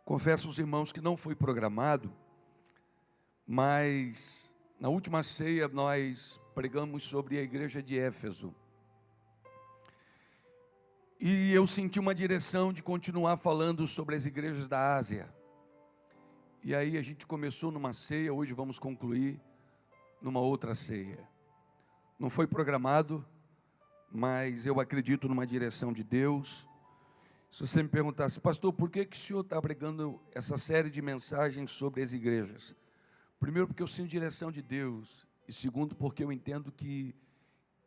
Confesso aos irmãos que não foi programado, mas na última ceia nós pregamos sobre a igreja de Éfeso. E eu senti uma direção de continuar falando sobre as igrejas da Ásia. E aí a gente começou numa ceia, hoje vamos concluir numa outra ceia. Não foi programado, mas eu acredito numa direção de Deus. Se você me perguntasse, pastor, por que o senhor está pregando essa série de mensagens sobre as igrejas? Primeiro, porque eu sinto direção de Deus. E segundo, porque eu entendo que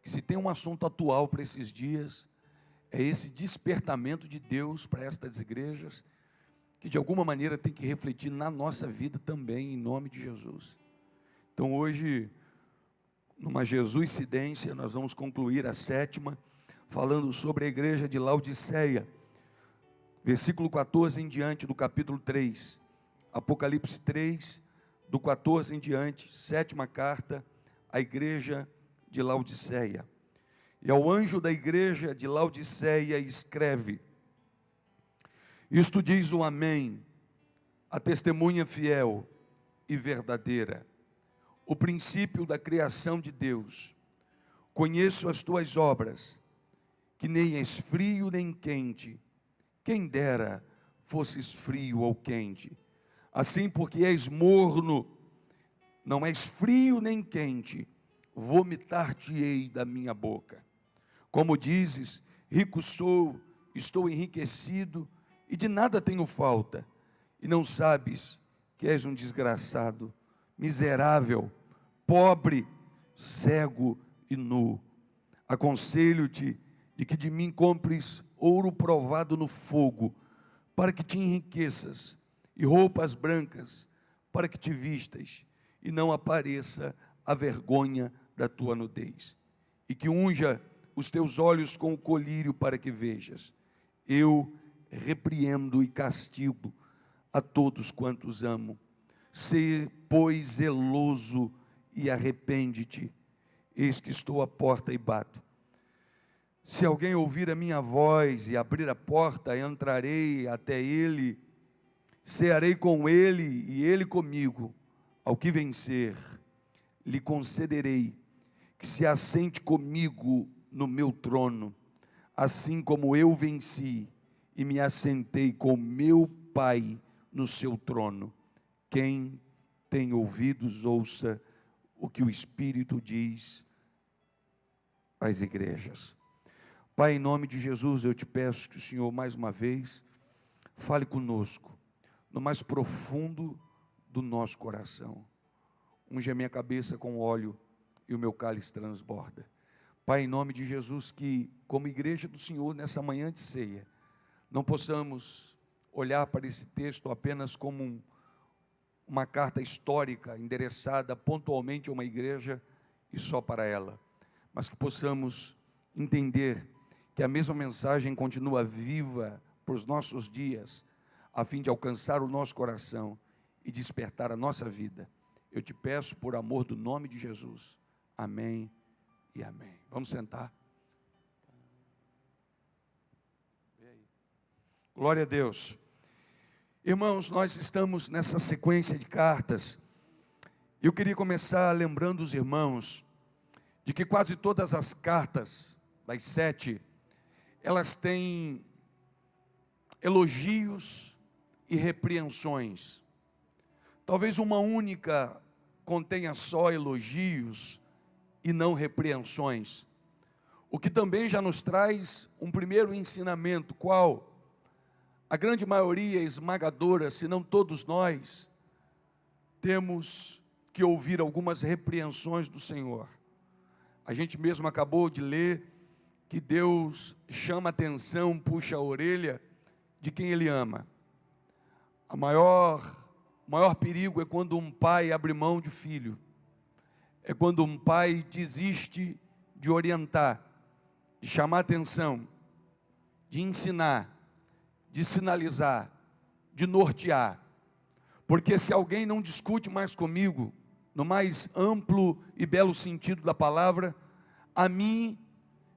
se tem um assunto atual para esses dias, é esse despertamento de Deus para estas igrejas, que de alguma maneira tem que refletir na nossa vida também, em nome de Jesus. Então hoje, numa Jesuscidência, nós vamos concluir a 7ª, falando sobre a igreja de Laodiceia, versículo 14 em diante do capítulo 3, Apocalipse 3, do 14 em diante, 7ª carta à igreja de Laodiceia. E ao anjo da igreja de Laodiceia escreve: isto diz o Amém, a testemunha fiel e verdadeira, o princípio da criação de Deus. Conheço as tuas obras, que nem és frio nem quente. Quem dera fosses frio ou quente. Assim, porque és morno, não és frio nem quente, vomitar-te-ei da minha boca. Como dizes, rico sou, estou enriquecido, e de nada tenho falta, e não sabes que és um desgraçado, miserável, pobre, cego e nu. Aconselho-te de que de mim compres ouro provado no fogo, para que te enriqueças, e roupas brancas, para que te vistas, e não apareça a vergonha da tua nudez. E que unja os teus olhos com o colírio para que vejas. Eu repreendo e castigo a todos quantos amo. Sê, pois, zeloso e arrepende-te. Eis que estou à porta e bato. Se alguém ouvir a minha voz e abrir a porta, entrarei até ele, cearei com ele e ele comigo. Ao que vencer, lhe concederei que se assente comigo no meu trono, assim como eu venci e me assentei com meu Pai no seu trono. Quem tem ouvidos, ouça o que o Espírito diz às igrejas. Pai, em nome de Jesus, eu te peço que o Senhor, mais uma vez, fale conosco, no mais profundo do nosso coração. Unge a minha cabeça com óleo e o meu cálice transborda. Pai, em nome de Jesus, que como igreja do Senhor, nessa manhã de ceia, não possamos olhar para esse texto apenas como uma carta histórica, endereçada pontualmente a uma igreja e só para ela, mas que possamos entender que a mesma mensagem continua viva para os nossos dias, a fim de alcançar o nosso coração e despertar a nossa vida. Eu te peço por amor do nome de Jesus. Amém e amém. Vamos sentar. Glória a Deus. Irmãos, nós estamos nessa sequência de cartas. Eu queria começar lembrando os irmãos de que quase todas as cartas, das 7, elas têm elogios e repreensões. Talvez uma única contenha só elogios e não repreensões. O que também já nos traz um primeiro ensinamento, qual a grande maioria esmagadora, se não todos nós, temos que ouvir algumas repreensões do Senhor. A gente mesmo acabou de ler que Deus chama a atenção, puxa a orelha de quem Ele ama. O maior perigo é quando um pai abre mão de filho. É quando um pai desiste de orientar, de chamar a atenção, de ensinar, de sinalizar, de nortear. Porque se alguém não discute mais comigo, no mais amplo e belo sentido da palavra, a mim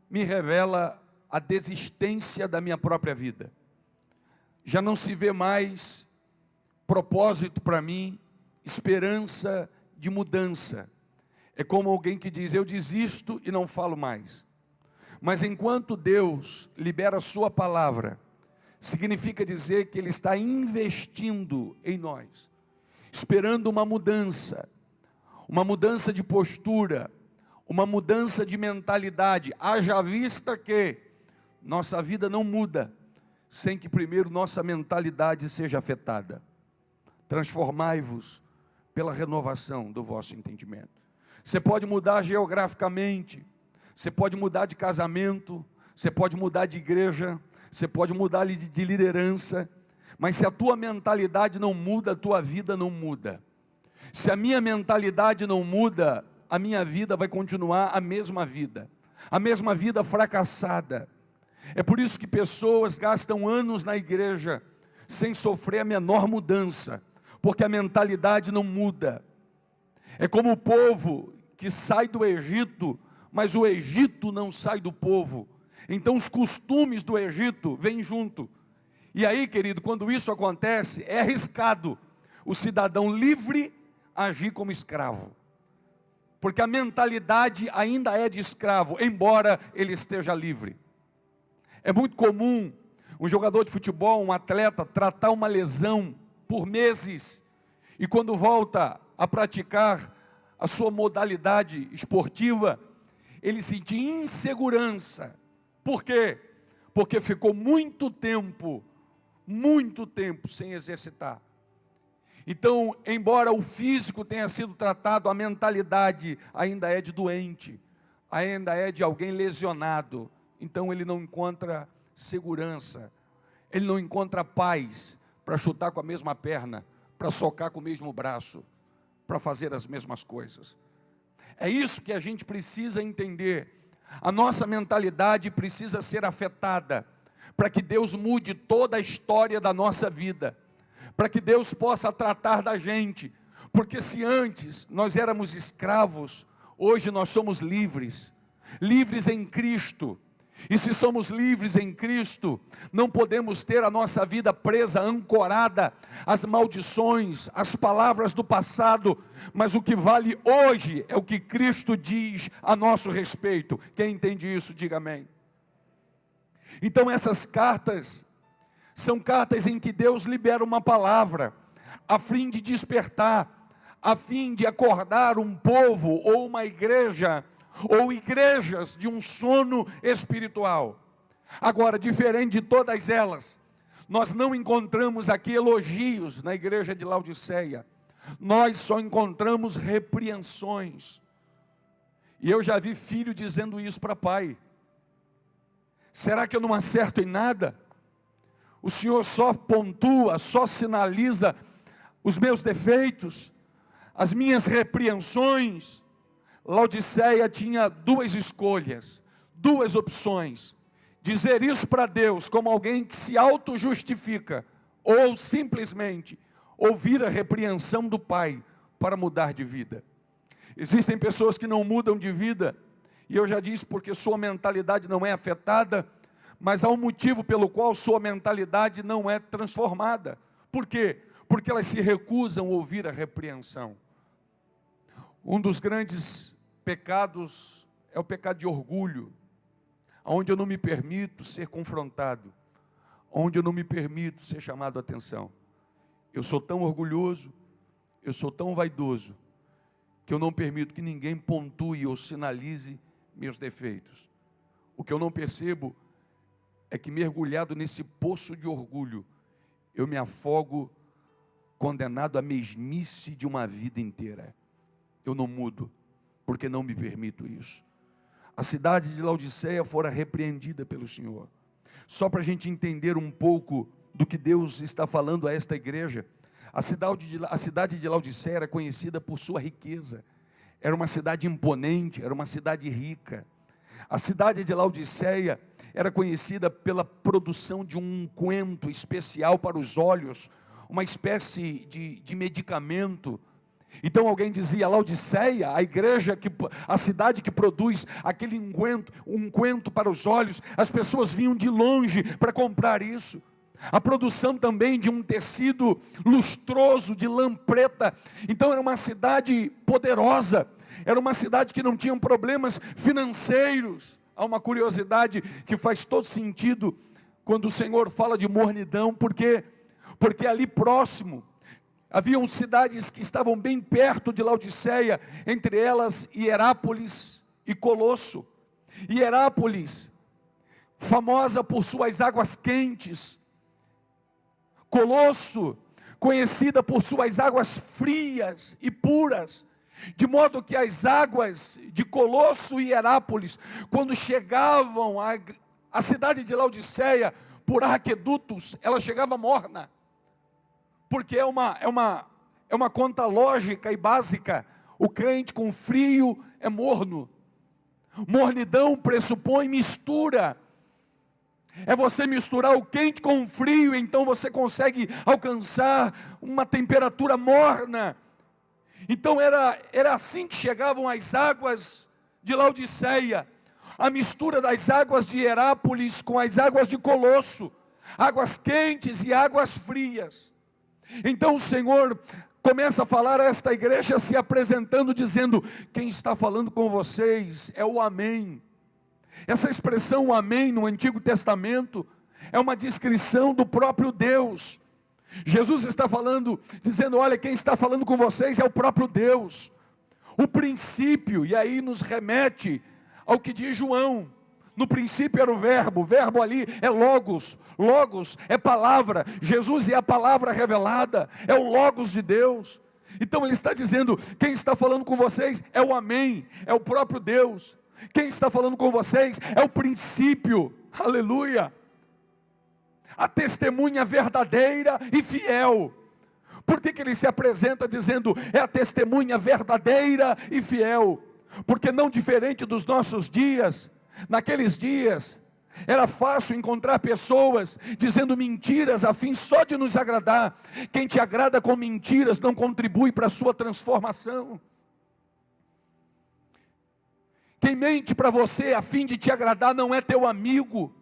me revela a desistência da minha própria vida. Já não se vê mais propósito para mim, esperança de mudança. É como alguém que diz, eu desisto e não falo mais. Mas enquanto Deus libera a sua palavra, significa dizer que Ele está investindo em nós, esperando uma mudança de postura, uma mudança de mentalidade. Haja vista que nossa vida não muda, sem que primeiro nossa mentalidade seja afetada. Transformai-vos pela renovação do vosso entendimento. Você pode mudar geograficamente, você pode mudar de casamento, você pode mudar de igreja, você pode mudar de liderança, mas se a tua mentalidade não muda, a tua vida não muda. Se a minha mentalidade não muda, a minha vida vai continuar a mesma vida fracassada. É por isso que pessoas gastam anos na igreja sem sofrer a menor mudança, porque a mentalidade não muda. É como o povo que sai do Egito, mas o Egito não sai do povo. Então os costumes do Egito vêm junto. E aí, querido, quando isso acontece, é arriscado o cidadão livre agir como escravo. Porque a mentalidade ainda é de escravo, embora ele esteja livre. É muito comum um jogador de futebol, um atleta, tratar uma lesão por meses, e quando volta a praticar a sua modalidade esportiva, ele sente insegurança. Por quê? Porque ficou muito tempo sem exercitar. Então, embora o físico tenha sido tratado, a mentalidade ainda é de doente, ainda é de alguém lesionado. Então ele não encontra segurança, ele não encontra paz para chutar com a mesma perna, para socar com o mesmo braço, para fazer as mesmas coisas. É isso que a gente precisa entender. A nossa mentalidade precisa ser afetada, para que Deus mude toda a história da nossa vida, para que Deus possa tratar da gente, porque se antes nós éramos escravos, hoje nós somos livres em Cristo. E se somos livres em Cristo, não podemos ter a nossa vida presa, ancorada às maldições, às palavras do passado, mas o que vale hoje é o que Cristo diz a nosso respeito. Quem entende isso, diga amém. Então essas cartas são cartas em que Deus libera uma palavra, a fim de despertar, a fim de acordar um povo ou uma igreja, ou igrejas de um sono espiritual. Agora, diferente de todas elas, nós não encontramos aqui elogios na igreja de Laodiceia, nós só encontramos repreensões. E eu já vi filho dizendo isso para pai: será que eu não acerto em nada? O Senhor só pontua, só sinaliza os meus defeitos, as minhas repreensões. Laodiceia tinha duas escolhas, duas opções: dizer isso para Deus como alguém que se auto-justifica, ou simplesmente ouvir a repreensão do pai para mudar de vida. Existem pessoas que não mudam de vida, e eu já disse porque sua mentalidade não é afetada, mas há um motivo pelo qual sua mentalidade não é transformada. Por quê? Porque elas se recusam a ouvir a repreensão. Um dos grandes pecados é o pecado de orgulho, onde eu não me permito ser confrontado, onde eu não me permito ser chamado a atenção. Eu sou tão orgulhoso, eu sou tão vaidoso, que eu não permito que ninguém pontue ou sinalize meus defeitos. O que eu não percebo é que, mergulhado nesse poço de orgulho, eu me afogo, condenado à mesmice de uma vida inteira. Eu não mudo, porque não me permito isso. A cidade de Laodiceia fora repreendida pelo Senhor. Só para a gente entender um pouco do que Deus está falando a esta igreja, a cidade de Laodiceia era conhecida por sua riqueza. Era uma cidade imponente, era uma cidade rica. A cidade de Laodiceia era conhecida pela produção de um unguento especial para os olhos, uma espécie de medicamento. Então alguém dizia: Laodiceia, a cidade que produz aquele unguento para os olhos. As pessoas vinham de longe para comprar isso. a produção também de um tecido lustroso, de lã preta. Então era uma cidade poderosa, era uma cidade que não tinha problemas financeiros. Há uma curiosidade que faz todo sentido quando o Senhor fala de mornidão, porque ali próximo haviam cidades que estavam bem perto de Laodiceia, entre elas Hierápolis e Colosso. Hierápolis, famosa por suas águas quentes. Colosso, conhecida por suas águas frias e puras. De modo que as águas de Colosso e Hierápolis, quando chegavam à cidade de Laodiceia, por aquedutos, ela chegava morna. Porque é uma conta lógica e básica. O crente com frio é morno. Mornidão pressupõe mistura. É você misturar o quente com o frio, então você consegue alcançar uma temperatura morna. Então era assim que chegavam as águas de Laodiceia. A mistura das águas de Hierápolis com as águas de Colosso. Águas quentes e águas frias. Então o Senhor começa a falar a esta igreja, se apresentando, dizendo: quem está falando com vocês é o Amém. Essa expressão, o Amém, no Antigo Testamento, é uma descrição do próprio Deus. Jesus está falando, dizendo: olha, quem está falando com vocês é o próprio Deus. O princípio, e aí nos remete ao que diz João. No princípio era o verbo ali é logos. Logos é palavra. Jesus é a palavra revelada, é o logos de Deus. Então ele está dizendo: quem está falando com vocês é o Amém, é o próprio Deus. Quem está falando com vocês é o princípio, aleluia. A testemunha verdadeira e fiel. Por que ele se apresenta dizendo: é a testemunha verdadeira e fiel? Porque não diferente dos nossos dias, naqueles dias, era fácil encontrar pessoas dizendo mentiras a fim só de nos agradar. Quem te agrada com mentiras não contribui para a sua transformação. Quem mente para você a fim de te agradar não é teu amigo.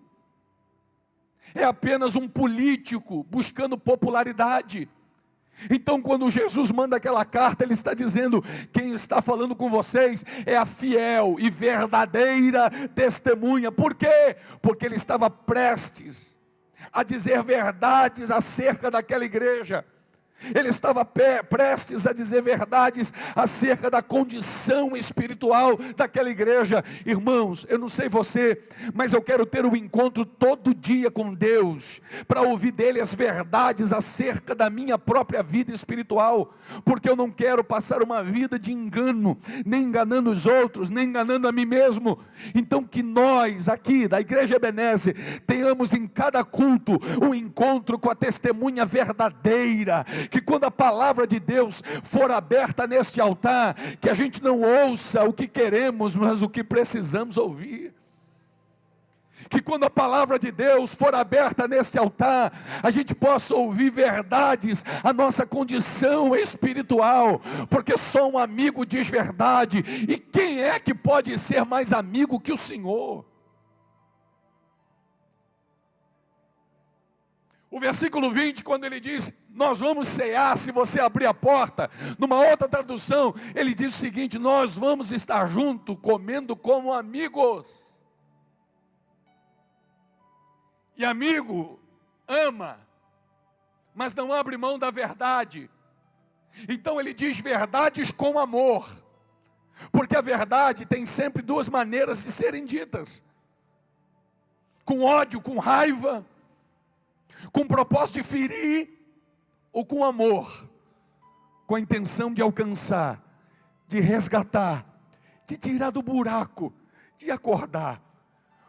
É apenas um político buscando popularidade. Então quando Jesus manda aquela carta, ele está dizendo: quem está falando com vocês é a fiel e verdadeira testemunha. Por quê? Porque ele estava prestes a dizer verdades acerca daquela igreja. Ele estava prestes a dizer verdades acerca da condição espiritual daquela igreja. Irmãos, eu não sei você, mas eu quero ter um encontro todo dia com Deus, para ouvir dele as verdades acerca da minha própria vida espiritual, porque eu não quero passar uma vida de engano, nem enganando os outros, nem enganando a mim mesmo. Então que nós aqui da Igreja Ebenezer tenhamos em cada culto um encontro com a testemunha verdadeira, que quando a palavra de Deus for aberta neste altar, que a gente não ouça o que queremos, mas o que precisamos ouvir. Que quando a palavra de Deus for aberta neste altar, a gente possa ouvir verdades, a nossa condição espiritual, porque só um amigo diz verdade, e quem é que pode ser mais amigo que o Senhor? O versículo 20, quando ele diz: nós vamos cear se você abrir a porta. Numa outra tradução, ele diz o seguinte: nós vamos estar juntos, comendo como amigos. E amigo ama, mas não abre mão da verdade. Então ele diz verdades com amor, porque a verdade tem sempre duas maneiras de serem ditas: com ódio, com raiva, com propósito de ferir, ou com amor, com a intenção de alcançar, de resgatar, de tirar do buraco, de acordar.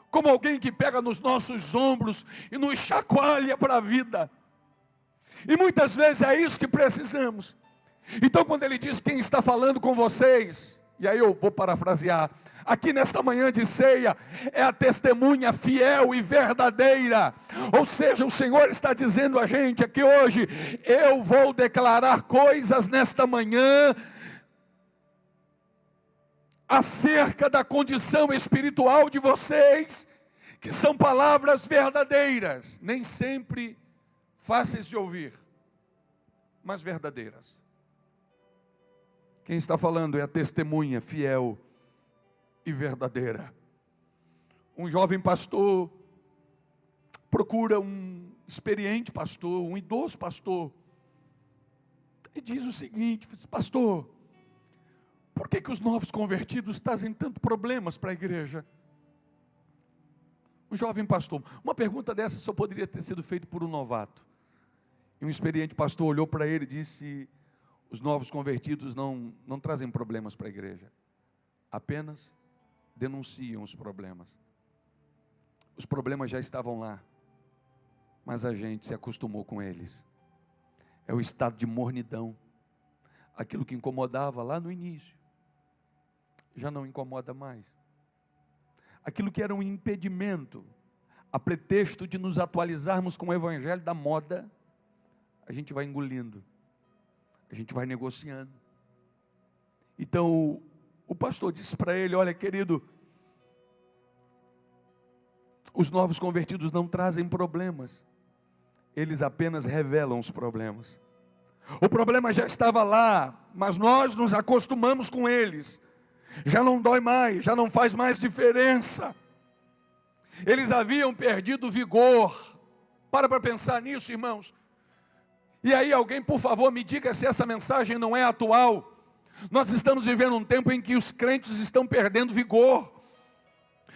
Como alguém que pega nos nossos ombros e nos chacoalha para a vida. E muitas vezes é isso que precisamos. Então quando ele diz: quem está falando com vocês, e aí eu vou parafrasear, aqui nesta manhã de ceia, é a testemunha fiel e verdadeira. Ou seja, o Senhor está dizendo a gente aqui hoje: eu vou declarar coisas nesta manhã acerca da condição espiritual de vocês, que são palavras verdadeiras. Nem sempre fáceis de ouvir, mas verdadeiras. Quem está falando é a testemunha fiel e verdadeira. Um jovem pastor procura um experiente pastor, um idoso pastor, e diz o seguinte: pastor, por que os novos convertidos trazem tantos problemas para a igreja? O jovem pastor, uma pergunta dessa só poderia ter sido feita por um novato. E um experiente pastor olhou para ele e disse: os novos convertidos não trazem problemas para a igreja, apenas denunciam os problemas. Os problemas já estavam lá, mas a gente se acostumou com eles. É o estado de mornidão. Aquilo que incomodava lá no início, já não incomoda mais. Aquilo que era um impedimento, a pretexto de nos atualizarmos com o evangelho da moda, a gente vai engolindo, a gente vai negociando. Então, o pastor disse para ele: olha, querido, os novos convertidos não trazem problemas, eles apenas revelam os problemas. O problema já estava lá, mas nós nos acostumamos com eles. Já não dói mais, já não faz mais diferença. Eles haviam perdido o vigor. Para pensar nisso, irmãos. E aí alguém, por favor, me diga se essa mensagem não é atual. Nós estamos vivendo um tempo em que os crentes estão perdendo vigor.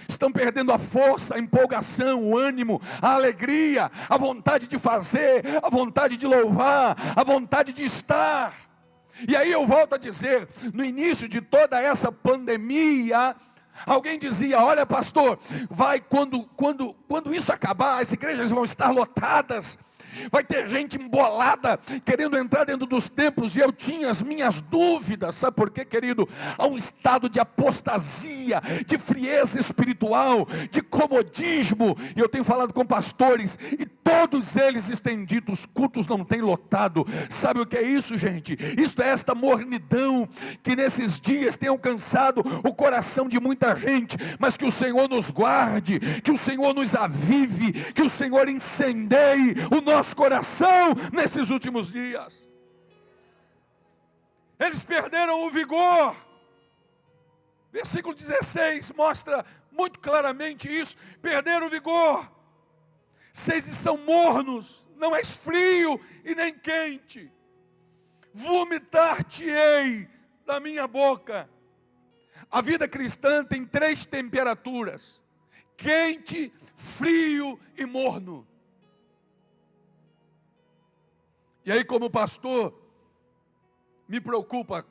Estão perdendo a força, a empolgação, o ânimo, a alegria, a vontade de fazer, a vontade de louvar, a vontade de estar. E aí eu volto a dizer, no início de toda essa pandemia, alguém dizia: olha, pastor, vai quando isso acabar, as igrejas vão estar lotadas. Vai ter gente embolada, querendo entrar dentro dos templos, e eu tinha as minhas dúvidas. Sabe por quê, querido? Há um estado de apostasia, de frieza espiritual, de comodismo, e eu tenho falado com pastores, e todos eles têm dito: os cultos não têm lotado. Sabe o que é isso, gente? Isto é esta mornidão, que nesses dias tem alcançado o coração de muita gente, mas que o Senhor nos guarde, que o Senhor nos avive, que o Senhor incendeie o nosso coração nesses últimos dias. Eles perderam o vigor. Versículo 16 mostra muito claramente isso. Perderam o vigor. Vocês são mornos, não és frio e nem quente. Vomitar-te-ei da minha boca. A vida cristã tem 3 temperaturas: quente, frio e morno. E aí, como pastor, me preocupa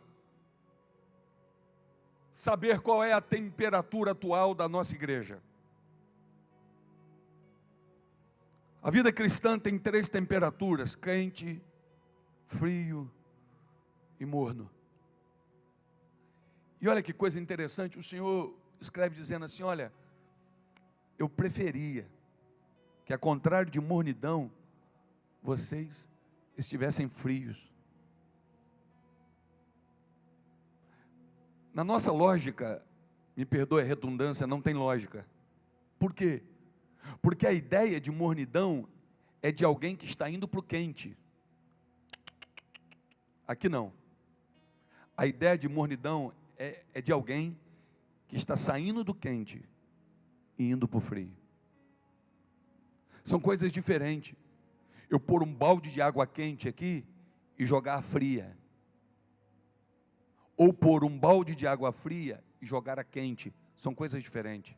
saber qual é a temperatura atual da nossa igreja. A vida cristã tem 3 temperaturas: quente, frio e morno. E olha que coisa interessante, o Senhor escreve dizendo assim: olha, eu preferia que, ao contrário de mornidão, vocês estivessem frios. Na nossa lógica, me perdoe a redundância, não tem lógica. Por quê? Porque a ideia de mornidão é de alguém que está indo para o quente. Aqui não. A ideia de mornidão é de alguém que está saindo do quente e indo para o frio. São coisas diferentes. Eu pôr um balde de água quente aqui e jogar a fria, ou pôr um balde de água fria e jogar a quente, são coisas diferentes.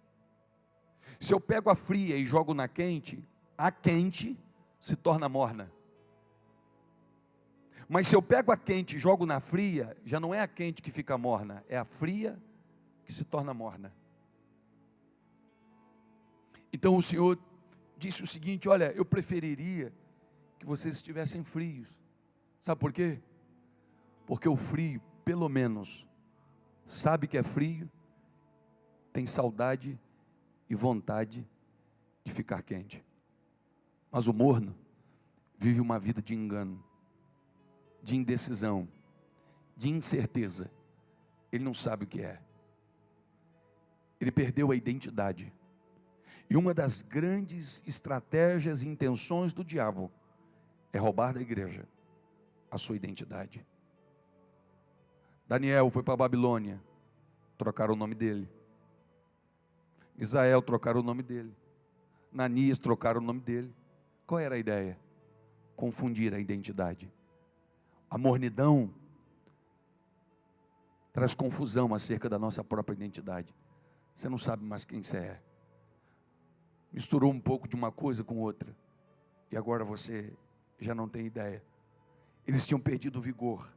Se eu pego a fria e jogo na quente, a quente se torna morna. Mas se eu pego a quente e jogo na fria, já não é a quente que fica morna, é a fria que se torna morna. Então o Senhor disse o seguinte: olha, eu preferiria que vocês estivessem frios. Sabe por quê? Porque o frio, pelo menos, sabe que é frio, tem saudade e vontade de ficar quente. Mas o morno vive uma vida de engano, de indecisão, de incerteza. Ele não sabe o que é. Ele perdeu a identidade. E uma das grandes estratégias e intenções do diabo é roubar da igreja a sua identidade. Daniel foi para a Babilônia, trocaram o nome dele. Misael, trocaram o nome dele. Ananias, trocaram o nome dele. Qual era a ideia? Confundir a identidade. A mornidão traz confusão acerca da nossa própria identidade. Você não sabe mais quem você é. Misturou um pouco de uma coisa com outra. E agora você já não tem ideia. Eles tinham perdido o vigor.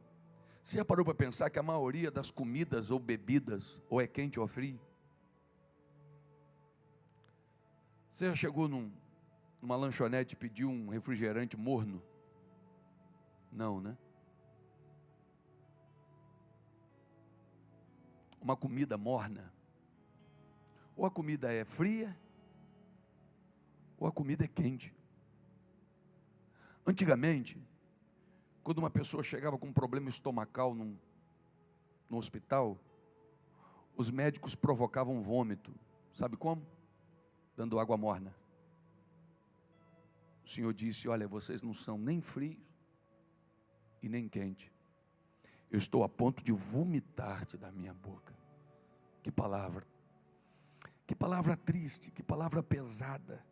Você já parou para pensar que a maioria das comidas ou bebidas, ou é quente ou é frio? Você já chegou numa lanchonete e pediu um refrigerante morno? Não, né? Uma comida morna. Ou a comida é fria, ou a comida é quente. Antigamente, quando uma pessoa chegava com um problema estomacal no hospital, os médicos provocavam vômito. Sabe como? Dando água morna. O Senhor disse: olha, vocês não são nem frios e nem quentes. Eu estou a ponto de vomitar-te da minha boca. Que palavra triste, que palavra pesada.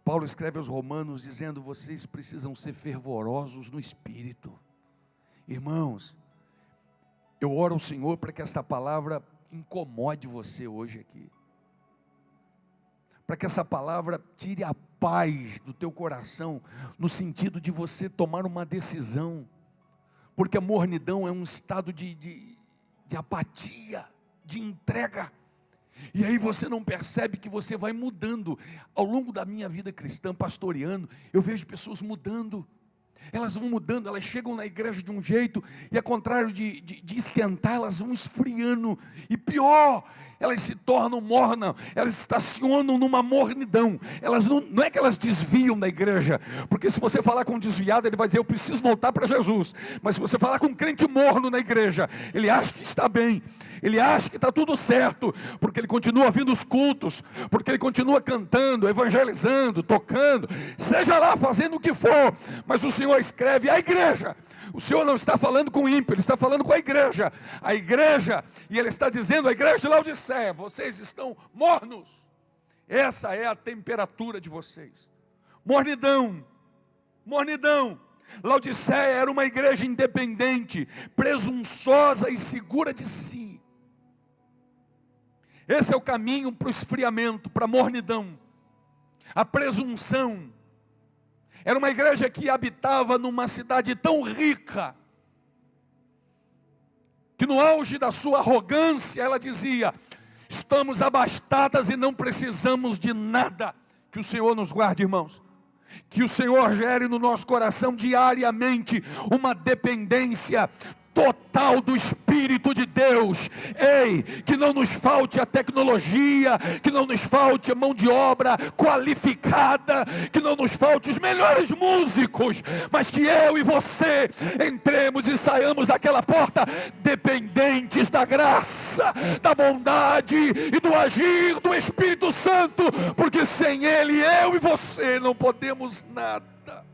Paulo escreve aos Romanos dizendo: vocês precisam ser fervorosos no Espírito. Irmãos, eu oro ao Senhor para que essa palavra incomode você hoje aqui. Para que essa palavra tire a paz do teu coração, no sentido de você tomar uma decisão. Porque a mornidão é um estado de apatia, de entrega. E aí você não percebe que você vai mudando. Ao longo da minha vida cristã, pastoreando, eu vejo pessoas mudando. Elas vão mudando, elas chegam na igreja de um jeito, e ao contrário de esquentar, elas vão esfriando. E pior, elas se tornam mornas, elas estacionam numa mornidão. Elas não é que elas desviam da igreja, porque se você falar com um desviado, ele vai dizer: eu preciso voltar para Jesus. Mas se você falar com um crente morno na igreja, ele acha que está bem, ele acha que está tudo certo, porque ele continua vindo os cultos, porque ele continua cantando, evangelizando, tocando, seja lá fazendo o que for. Mas o Senhor escreve: a igreja. O Senhor não está falando com o ímpio, Ele está falando com a igreja. A igreja, e Ele está dizendo: a igreja de Laodiceia, vocês estão mornos. Essa é a temperatura de vocês. Mornidão, mornidão. Laodiceia era uma igreja independente, presunçosa e segura de si. Esse é o caminho para o esfriamento, para a mornidão, a presunção. Era uma igreja que habitava numa cidade tão rica, que no auge da sua arrogância, ela dizia: estamos abastadas e não precisamos de nada. Que o Senhor nos guarde, irmãos. Que o Senhor gere no nosso coração diariamente uma dependência total do Espírito de Deus. Ei, que não nos falte a tecnologia, que não nos falte a mão de obra qualificada, que não nos falte os melhores músicos, mas que eu e você entremos e saiamos daquela porta dependentes da graça, da bondade e do agir do Espírito Santo, porque sem Ele, eu e você não podemos nada.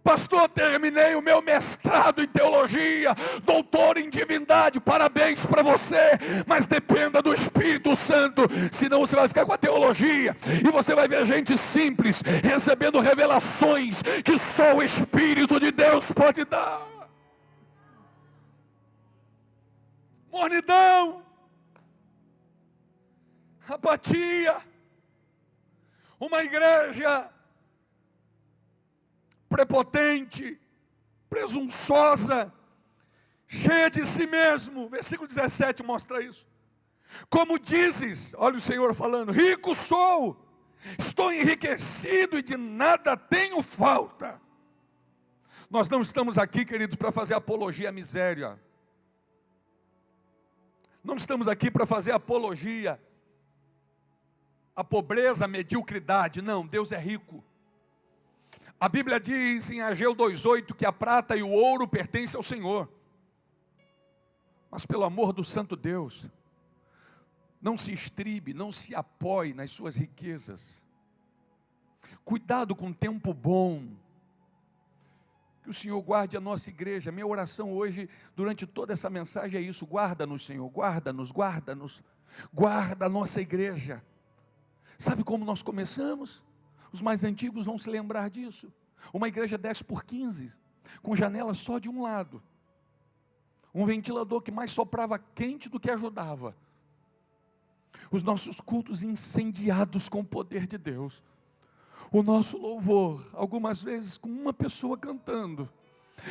Pastor, terminei o meu mestrado em teologia, doutor em divindade, parabéns para você, mas dependa do Espírito Santo, senão você vai ficar com a teologia, e você vai ver gente simples, recebendo revelações, que só o Espírito de Deus pode dar. Mornidão, apatia, uma igreja prepotente, presunçosa, cheia de si mesmo. Versículo 17 mostra isso. Como dizes, olha o Senhor falando: rico sou, estou enriquecido e de nada tenho falta. Nós não estamos aqui, queridos, para fazer apologia à miséria. Não estamos aqui para fazer apologia à pobreza, à mediocridade. Não, Deus é rico. A Bíblia diz em Ageu 2,8 que a prata e o ouro pertencem ao Senhor. Mas pelo amor do santo Deus, Não se estribe, não se apoie nas suas riquezas. Cuidado com o tempo bom. Que o Senhor guarde a nossa igreja. Minha oração hoje, durante toda essa mensagem, é isso: guarda-nos, Senhor, guarda-nos, guarda-nos, guarda a nossa igreja. Sabe como nós começamos? Os mais antigos vão se lembrar disso. Uma igreja 10x15, com janela só de um lado. Um ventilador que mais soprava quente do que ajudava. Os nossos cultos incendiados com o poder de Deus. O nosso louvor, algumas vezes com uma pessoa cantando,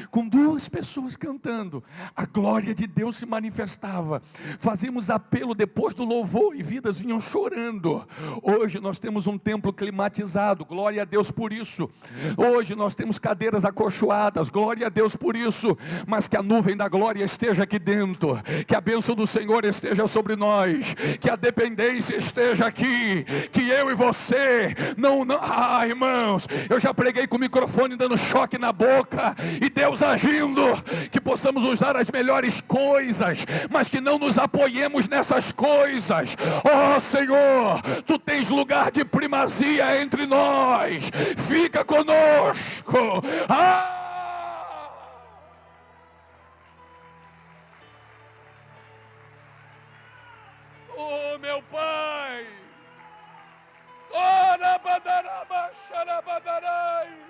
com duas pessoas cantando, a glória de Deus se manifestava. Fazíamos apelo depois do louvor e vidas vinham chorando. Hoje nós temos um templo climatizado, glória a Deus por isso. Hoje nós temos cadeiras acolchoadas, glória a Deus por isso. Mas que a nuvem da glória esteja aqui dentro, que a bênção do Senhor esteja sobre nós, que a dependência esteja aqui, que eu e você irmãos, eu já preguei com o microfone dando choque na boca, e Deus agindo, que possamos usar as melhores coisas, mas que não nos apoiemos nessas coisas. Oh Senhor, Tu tens lugar de primazia entre nós, fica conosco. Oh meu Pai, ora badaraba xarabadarai.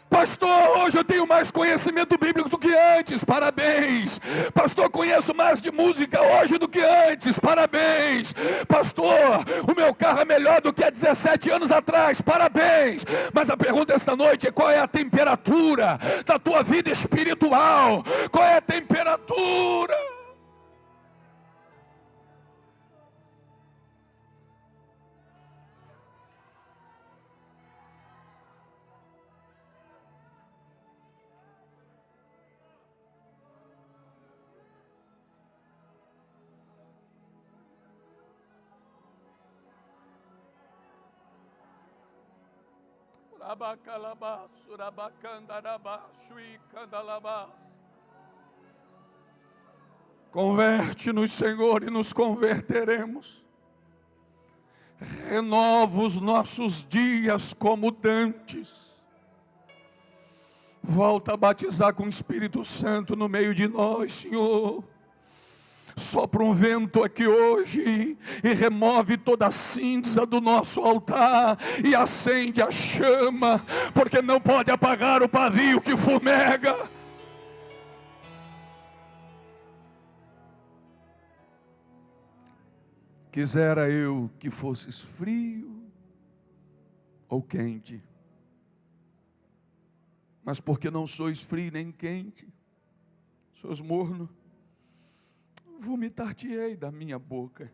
Pastor, hoje eu tenho mais conhecimento bíblico do que antes, parabéns. Pastor, conheço mais de música hoje do que antes, parabéns. Pastor, o meu carro é melhor do que há 17 anos atrás, parabéns. Mas a pergunta esta noite é: qual é a temperatura da tua vida espiritual? Qual é a temperatura? Converte-nos, Senhor, e nos converteremos. Renova os nossos dias como dantes. Volta a batizar com o Espírito Santo no meio de nós, Senhor. Sopra um vento aqui hoje e remove toda a cinza do nosso altar e acende a chama, porque não pode apagar o pavio que fumega. Quisera eu que fosses frio ou quente, mas porque não sois frio nem quente, sois morno, vomitar-te-ei da minha boca.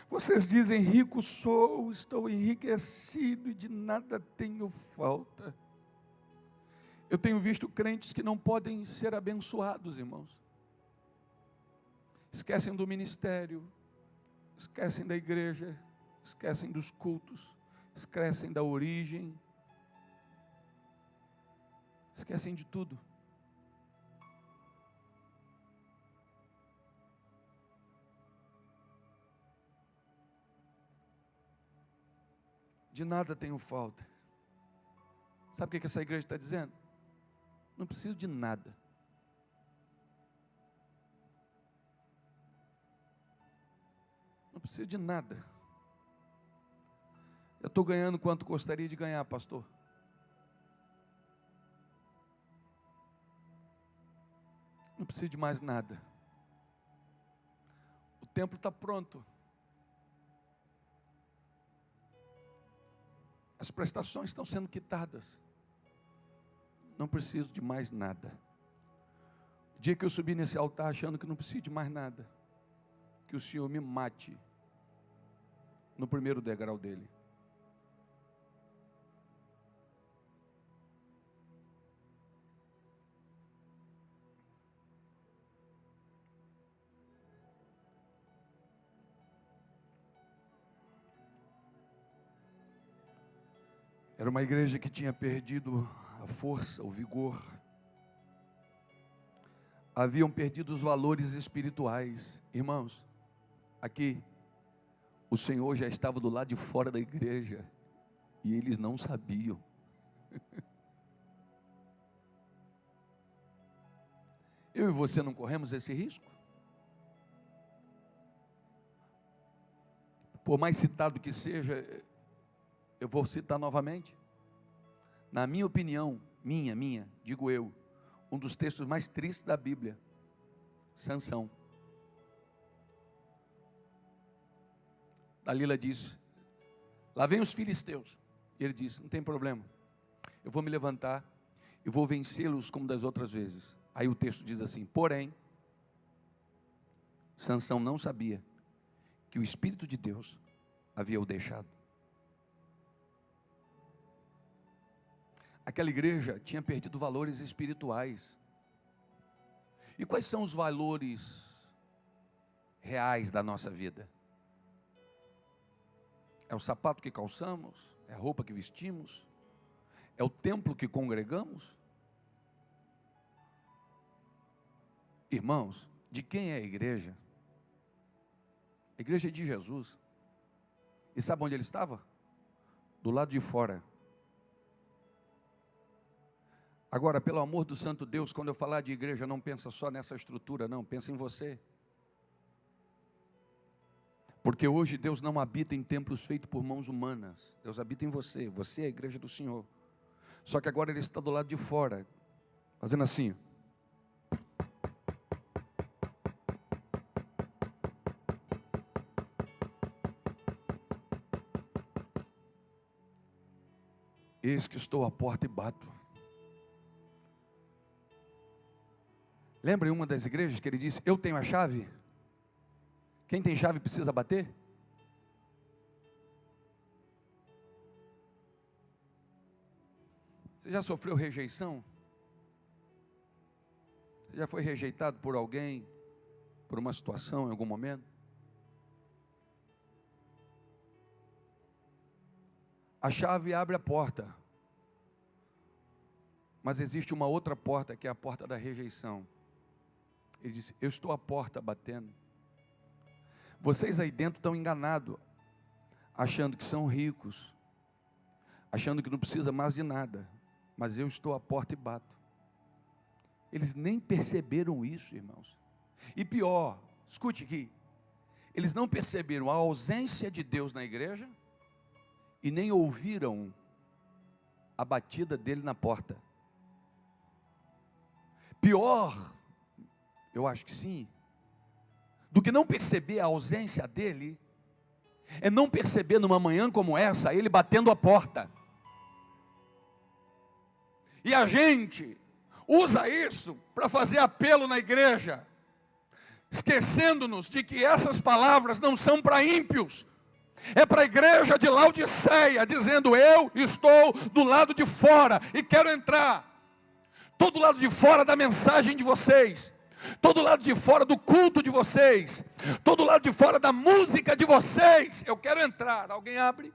Vocês dizem: rico sou, estou enriquecido e de nada tenho falta. Eu tenho visto crentes que não podem ser abençoados, irmãos. Esquecem do ministério, esquecem da igreja, esquecem dos cultos, esquecem da origem, esquecem de tudo. De nada tenho falta. Sabe o que essa igreja está dizendo? Não preciso de nada. Não preciso de nada. Eu estou ganhando quanto gostaria de ganhar, pastor. Não preciso de mais nada. O templo está pronto. As prestações estão sendo quitadas. Não preciso de mais nada. O dia que eu subir nesse altar achando que não preciso de mais nada, que o Senhor me mate no primeiro degrau dele. Era uma igreja que tinha perdido a força, o vigor. haviam perdido os valores espirituais. Irmãos, aqui, o Senhor já estava do lado de fora da igreja, e eles não sabiam. Eu e você não corremos esse risco? Por mais citado que seja, eu vou citar novamente. Na minha opinião, minha, digo eu, um dos textos mais tristes da Bíblia, Sansão. Dalila disse: lá vem os filisteus. E ele disse: não tem problema, eu vou me levantar e vou vencê-los como das outras vezes. Aí o texto diz assim: porém, Sansão não sabia que o Espírito de Deus havia o deixado. Aquela igreja tinha perdido valores espirituais. E quais são os valores reais da nossa vida? É o sapato que calçamos? É a roupa que vestimos? É o templo que congregamos? Irmãos, de quem é a igreja? A igreja é de Jesus. E sabe onde ele estava? Do lado de fora. Agora, pelo amor do santo Deus, quando eu falar de igreja, não pensa só nessa estrutura, não, pensa em você. Porque hoje Deus não habita em templos feitos por mãos humanas. Deus habita em você. Você é a igreja do Senhor. Só que agora Ele está do lado de fora, fazendo assim. Eis que estou à porta e bato. Lembra em uma das igrejas que ele disse: eu tenho a chave? Quem tem chave precisa bater? Você já sofreu rejeição? Você já foi rejeitado por alguém, por uma situação em algum momento? A chave abre a porta, mas existe uma outra porta, que é a porta da rejeição. Ele disse: eu estou à porta batendo. Vocês aí dentro estão enganados, achando que são ricos, achando que não precisa mais de nada, mas eu estou à porta e bato. Eles nem perceberam isso, irmãos. E pior, escute aqui, eles não perceberam a ausência de Deus na igreja e nem ouviram a batida dele na porta. Pior, eu acho que sim, do que não perceber a ausência dele, é não perceber numa manhã como essa, ele batendo a porta. E a gente usa isso para fazer apelo na igreja, esquecendo-nos de que essas palavras não são para ímpios, é para a igreja de Laodiceia, dizendo: eu estou do lado de fora e quero entrar. Todo lado de fora da mensagem de vocês, todo lado de fora do culto de vocês, todo lado de fora da música de vocês, eu quero entrar. Alguém abre?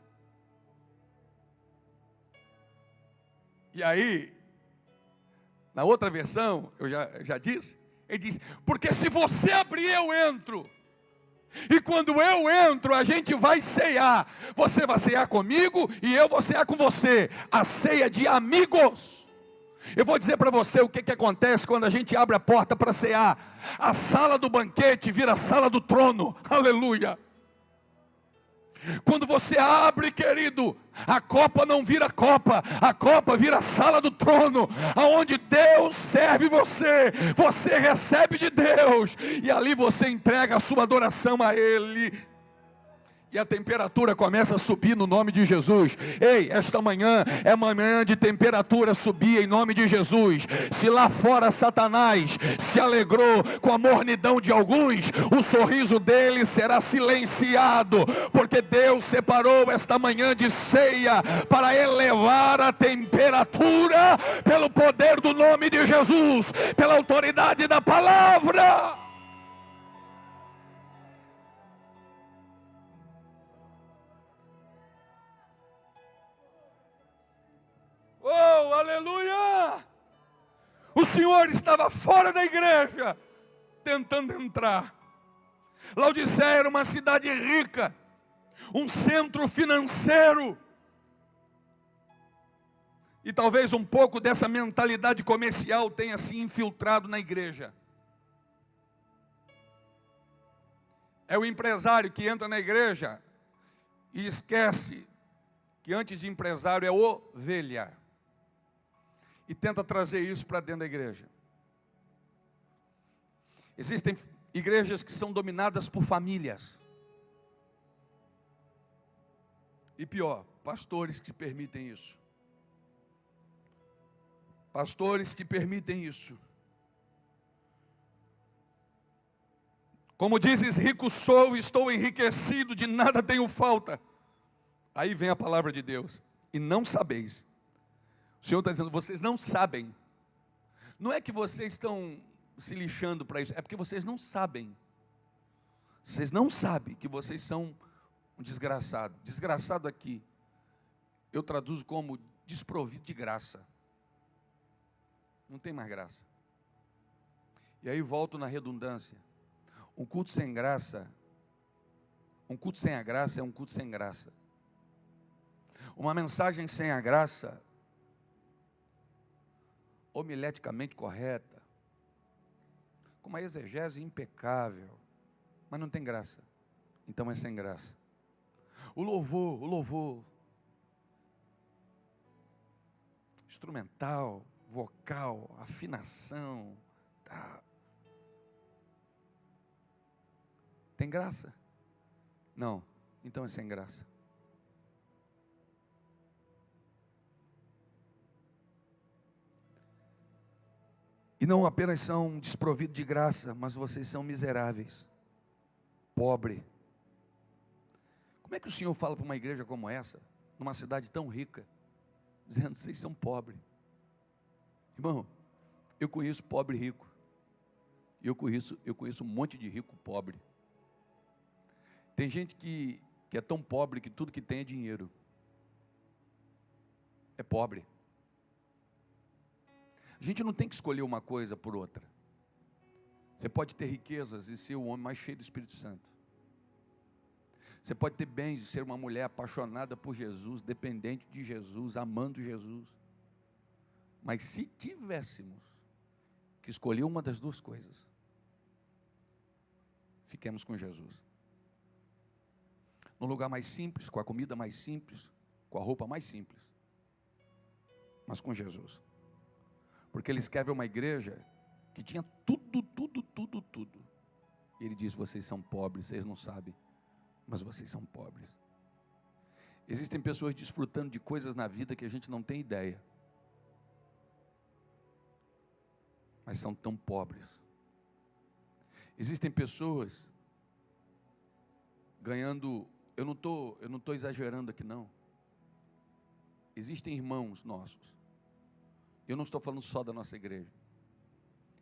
E aí, na outra versão, eu já disse, ele diz: porque se você abrir, eu entro. E quando eu entro, a gente vai ceiar. Você vai ceiar comigo e eu vou ceiar com você. A ceia de amigos. Eu vou dizer para você o que acontece quando a gente abre a porta para cear. A sala do banquete vira a sala do trono. Aleluia. Quando você abre, querido, a copa não vira copa, a copa vira a sala do trono, aonde Deus serve você, você recebe de Deus, e ali você entrega a sua adoração a Ele. E a temperatura começa a subir no nome de Jesus. Ei, esta manhã é manhã de temperatura subir em nome de Jesus. Se lá fora Satanás se alegrou com a mornidão de alguns, o sorriso dele será silenciado, porque Deus separou esta manhã de ceia para elevar a temperatura pelo poder do nome de Jesus, pela autoridade da palavra. Oh, aleluia! O Senhor estava fora da igreja, tentando entrar. Laodiceia era uma cidade rica, um centro financeiro. E talvez um pouco dessa mentalidade comercial tenha se infiltrado na igreja. É o empresário que entra na igreja e esquece que antes de empresário é ovelha. E tenta trazer isso para dentro da igreja. Existem igrejas que são dominadas por famílias. E pior, pastores que se permitem isso. Pastores que permitem isso. Como dizes, rico sou, estou enriquecido, de nada tenho falta. Aí vem a palavra de Deus. E não sabeis. O Senhor está dizendo, vocês não sabem. Não é que vocês estão se lixando para isso, é porque vocês não sabem. Vocês não sabem que vocês são um desgraçado. Desgraçado aqui, eu traduzo como desprovido de graça. Não tem mais graça. E aí volto na redundância. Um culto sem graça, um culto sem a graça é um culto sem graça. Uma mensagem sem a graça, homileticamente correta, com uma exegese impecável, mas não tem graça, então é sem graça. O louvor, instrumental, vocal, afinação, tá. Tem graça? Não, então é sem graça. E não apenas são desprovidos de graça, mas vocês são miseráveis, pobre. Como é que o Senhor fala para uma igreja como essa, numa cidade tão rica, dizendo, vocês são pobres? Irmão, eu conheço pobre e rico. E eu conheço um monte de rico pobre. Tem gente que é tão pobre que tudo que tem é dinheiro. É pobre. A gente não tem que escolher uma coisa por outra. Você pode ter riquezas e ser o homem mais cheio do Espírito Santo. Você pode ter bens e ser uma mulher apaixonada por Jesus, dependente de Jesus, amando Jesus. Mas se tivéssemos que escolher uma das duas coisas, fiquemos com Jesus. No lugar mais simples, com a comida mais simples, com a roupa mais simples, mas com Jesus. Porque ele escreve uma igreja que tinha tudo. E ele diz, vocês são pobres, vocês não sabem, mas vocês são pobres. Existem pessoas desfrutando de coisas na vida que a gente não tem ideia. Mas são tão pobres. Existem pessoas ganhando, eu não estou exagerando aqui não. Existem irmãos nossos, eu não estou falando só da nossa igreja,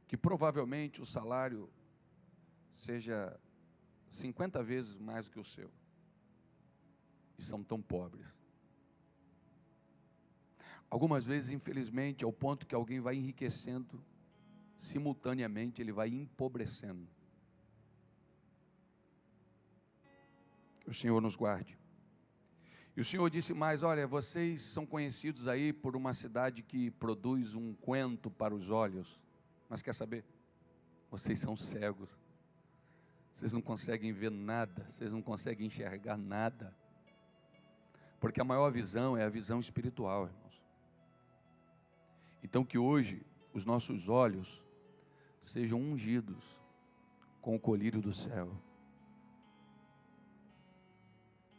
que provavelmente o salário seja 50 vezes mais do que o seu. E são tão pobres. Algumas vezes, infelizmente, ao ponto que alguém vai enriquecendo, simultaneamente ele vai empobrecendo. Que o Senhor nos guarde. E o Senhor disse mais, olha, vocês são conhecidos aí por uma cidade que produz um unguento para os olhos. Mas quer saber? Vocês são cegos. Vocês não conseguem ver nada, vocês não conseguem enxergar nada. Porque a maior visão é a visão espiritual, irmãos. Então que hoje os nossos olhos sejam ungidos com o colírio do céu,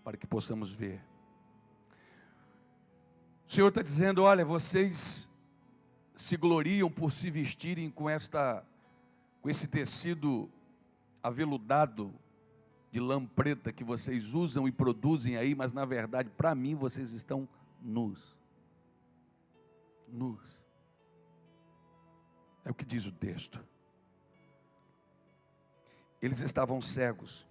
para que possamos ver. O Senhor está dizendo, olha, vocês se gloriam por se vestirem com esse tecido aveludado de lã preta que vocês usam e produzem aí, mas na verdade, para mim, vocês estão nus. Nus. É o que diz o texto. Eles estavam cegos.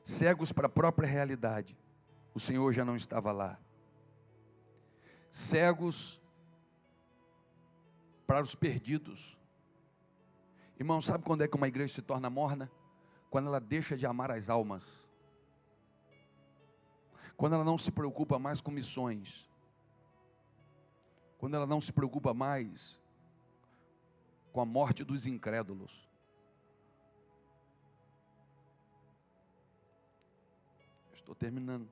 Cegos para a própria realidade. O Senhor já não estava lá. Cegos para os perdidos. Irmão, sabe quando é que uma igreja se torna morna? Quando ela deixa de amar as almas. Quando ela não se preocupa mais com missões. Quando ela não se preocupa mais com a morte dos incrédulos. Estou terminando.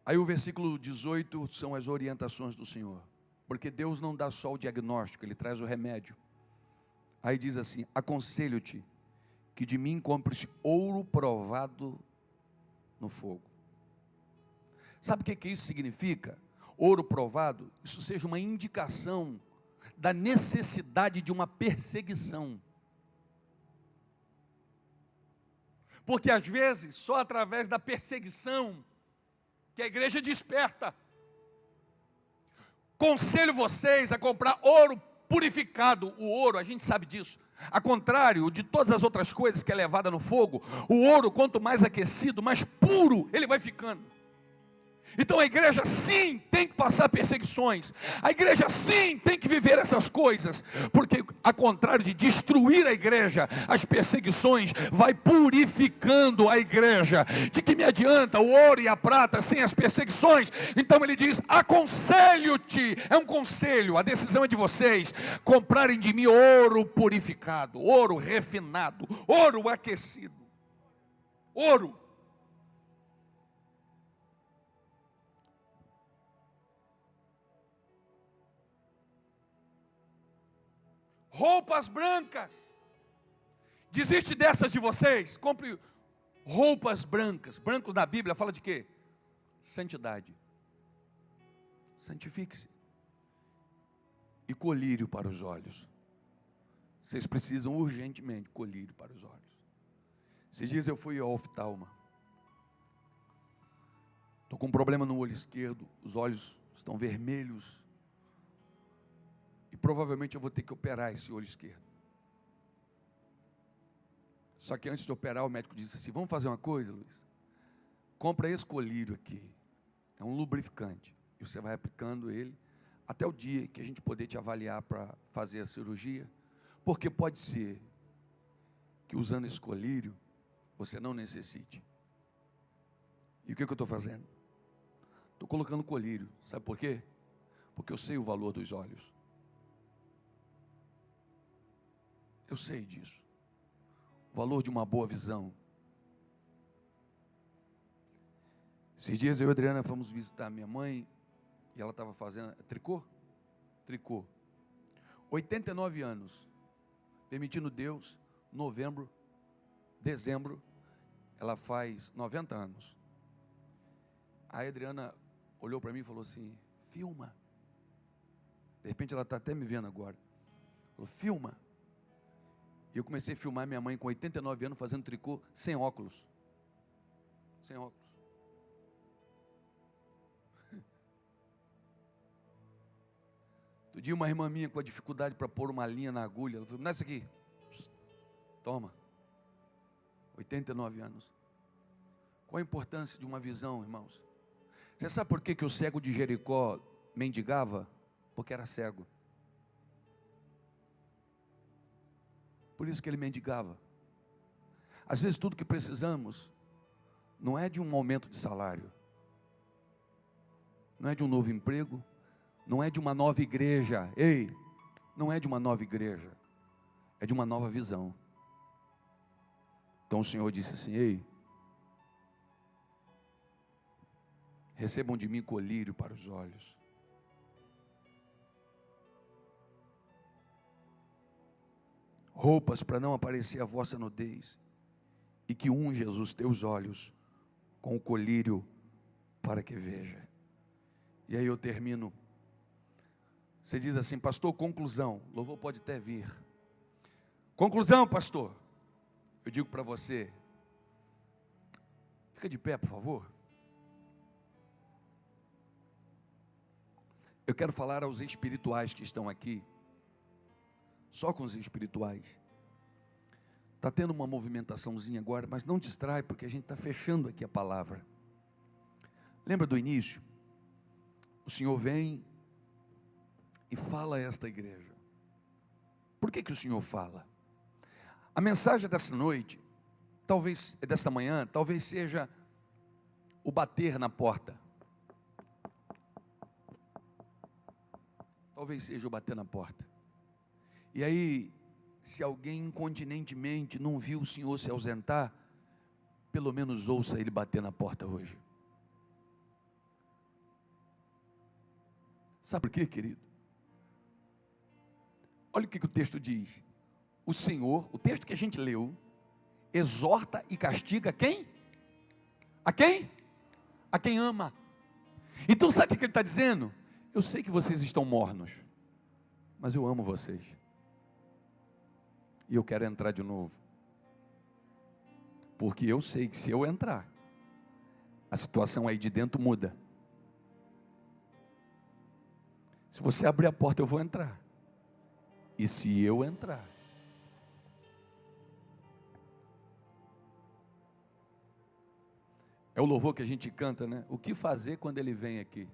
Aí o versículo 18 são as orientações do Senhor. Porque Deus não dá só o diagnóstico, Ele traz o remédio. Aí diz assim: aconselho-te que de mim compres ouro provado no fogo. Sabe o que isso significa? Ouro provado, isso seja uma indicação da necessidade de uma perseguição. Porque às vezes, só através da perseguição, que a igreja desperta. Conselho vocês a comprar ouro purificado. O ouro, a gente sabe disso. Ao contrário de todas as outras coisas que é levada no fogo, o ouro, quanto mais aquecido, mais puro ele vai ficando. Então a igreja sim tem que passar perseguições, a igreja sim tem que viver essas coisas, porque ao contrário de destruir a igreja, as perseguições vai purificando a igreja. De que me adianta o ouro e a prata sem as perseguições? Então ele diz: aconselho-te, é um conselho, a decisão é de vocês, comprarem de mim ouro purificado, ouro refinado, ouro aquecido, ouro. Roupas brancas. Desiste dessas de vocês. Compre roupas brancas. Brancos na Bíblia fala de quê? Santidade. Santifique-se. E colírio para os olhos. Vocês precisam urgentemente colírio para os olhos. Esses dias eu fui ao oftalma. Estou com um problema no olho esquerdo. Os olhos estão vermelhos. E provavelmente eu vou ter que operar esse olho esquerdo. Só que antes de operar, o médico disse assim: vamos fazer uma coisa, Luiz? Compra esse colírio aqui. É um lubrificante. E você vai aplicando ele até o dia que a gente poder te avaliar para fazer a cirurgia. Porque pode ser que usando esse colírio, você não necessite. E o que eu estou fazendo? Estou colocando colírio. Sabe por quê? Porque eu sei o valor dos olhos. Eu sei disso. O valor de uma boa visão. Esses dias eu e a Adriana fomos visitar minha mãe. E ela estava fazendo tricô. 89 anos. Permitindo Deus, novembro, dezembro, ela faz 90 anos. Aí a Adriana olhou para mim e falou assim: filma. De repente ela está até me vendo agora. Falou: filma. E eu comecei a filmar minha mãe com 89 anos fazendo tricô sem óculos. Sem óculos. Outro dia uma irmã minha com a dificuldade para pôr uma linha na agulha, ela falou: me dá isso aqui. Toma. 89 anos. Qual a importância de uma visão, irmãos? Você sabe por que o cego de Jericó mendigava? Porque era cego. Por isso que ele mendigava. Às vezes tudo que precisamos não é de um aumento de salário, não é de um novo emprego, não é de uma nova igreja. Ei, não é de uma nova igreja, é de uma nova visão. Então o Senhor disse assim: ei, recebam de mim colírio para os olhos. Roupas para não aparecer a vossa nudez, e que unja os teus olhos com o colírio para que veja. E aí eu termino. Você diz assim: pastor, conclusão. Louvor pode até vir. Conclusão, pastor. Eu digo para você, fica de pé, por favor. Eu quero falar aos espirituais que estão aqui. Só com os espirituais. Está tendo uma movimentaçãozinha agora, mas não distrai, porque a gente está fechando aqui a palavra. Lembra do início? O Senhor vem e fala a esta igreja. Por que que o Senhor fala? A mensagem dessa noite, talvez, desta manhã, talvez seja o bater na porta. Talvez seja o bater na porta. E aí, se alguém incontinentemente não viu o Senhor se ausentar, pelo menos ouça Ele bater na porta hoje. Sabe por quê, querido? Olha o que o texto diz. O Senhor, o texto que a gente leu, exorta e castiga quem? A quem? A quem ama. Então sabe o que ele está dizendo? Eu sei que vocês estão mornos, mas eu amo vocês. E eu quero entrar de novo. Porque eu sei que se eu entrar, a situação aí de dentro muda. Se você abrir a porta, eu vou entrar. E se eu entrar, é o louvor que a gente canta, né? O que fazer quando ele vem aqui?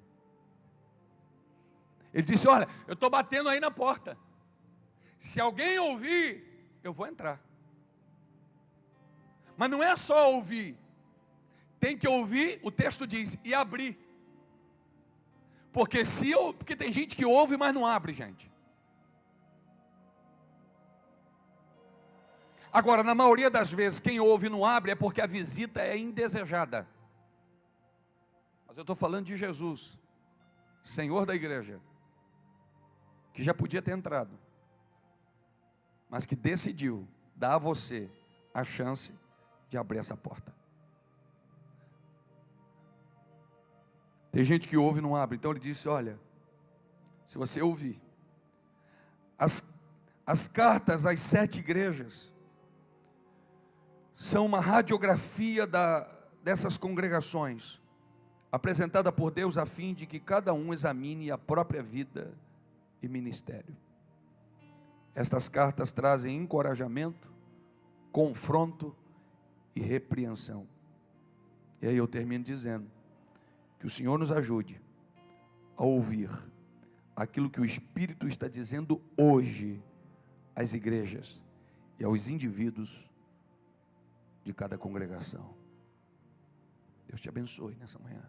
Ele disse, olha, eu estou batendo aí na porta. Se alguém ouvir, eu vou entrar. Mas não é só ouvir. Tem que ouvir, o texto diz, e abrir. Porque tem gente que ouve, mas não abre, gente. Agora, na maioria das vezes, quem ouve e não abre é porque a visita é indesejada. Mas eu estou falando de Jesus, Senhor da igreja, que já podia ter entrado, mas que decidiu dar a você a chance de abrir essa porta. Tem gente que ouve e não abre, então ele disse, olha, se você ouvir, as cartas às 7 igrejas, são uma radiografia dessas congregações, apresentada por Deus a fim de que cada um examine a própria vida e ministério. Estas cartas trazem encorajamento, confronto e repreensão. E aí eu termino dizendo, que o Senhor nos ajude a ouvir aquilo que o Espírito está dizendo hoje às igrejas e aos indivíduos de cada congregação. Deus te abençoe nessa manhã.